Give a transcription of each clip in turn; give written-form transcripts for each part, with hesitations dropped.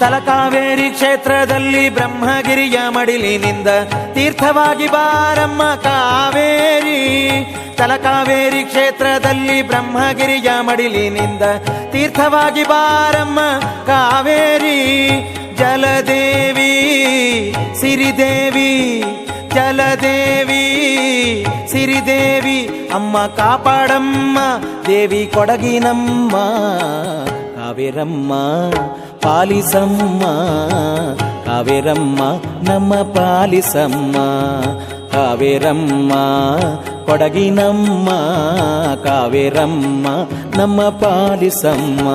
ತಲಕಾವೇರಿ ಕ್ಷೇತ್ರದಲ್ಲಿ ಬ್ರಹ್ಮಗಿರಿಯ ಮಡಿಲಿನಿಂದ ತೀರ್ಥವಾಗಿ ಬಾರಮ್ಮ ಕಾವೇರಿ. ತಲಕಾವೇರಿ ಕ್ಷೇತ್ರದಲ್ಲಿ ಬ್ರಹ್ಮಗಿರಿಯ ಮಡಿಲಿನಿಂದ ತೀರ್ಥವಾಗಿ ಬಾರಮ್ಮ ಕಾವೇರಿ. ಜಲದೇವಿ ಸಿರಿದೇವಿ, ಜಲದೇವಿ ಸಿರಿದೇವಿ ಅಮ್ಮ ಕಾಪಾಡಮ್ಮ, ದೇವಿ ಕೊಡಗಿನಮ್ಮ. ಕಾವೇರಮ್ಮ ಪಾಲಿಸಮ್ಮ, ಕಾವೇರಮ್ಮ ನಮ್ಮ ಪಾಲಿಸಮ್ಮ. ಕಾವೇರಮ್ಮ ಕೊಡಗಿನಮ್ಮ, ಕಾವೇರಮ್ಮ ನಮ್ಮ ಪಾಲಿಸಮ್ಮ.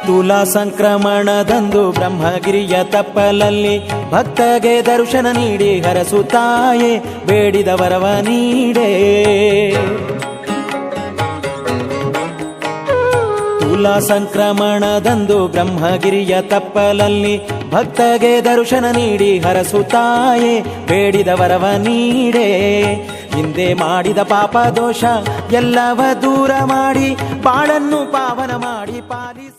ತುಲಾ ಸಂಕ್ರಮಣದಂದು ಬ್ರಹ್ಮಗಿರಿಯ ತಪ್ಪಲಲ್ಲಿ ಭಕ್ತಗೆ ದರ್ಶನ ನೀಡಿ ಹರಸುತ್ತಾಯೇ, ಬೇಡಿದ ವರವ ನೀಡೇ. ತುಲಾ ಸಂಕ್ರಮಣದಂದು ಬ್ರಹ್ಮಗಿರಿಯ ತಪ್ಪಲಲ್ಲಿ ಭಕ್ತಗೆ ದರ್ಶನ ನೀಡಿ ಹರಸುತ್ತಾಯೇ, ಬೇಡಿದ ವರವ ನೀಡೇ. ಹಿಂದೆ ಮಾಡಿದ ಪಾಪ ದೋಷ ಎಲ್ಲವ ದೂರ ಮಾಡಿ ಬಾಳನ್ನು ಪಾವನ ಮಾಡಿ ಪಾಲಿಸ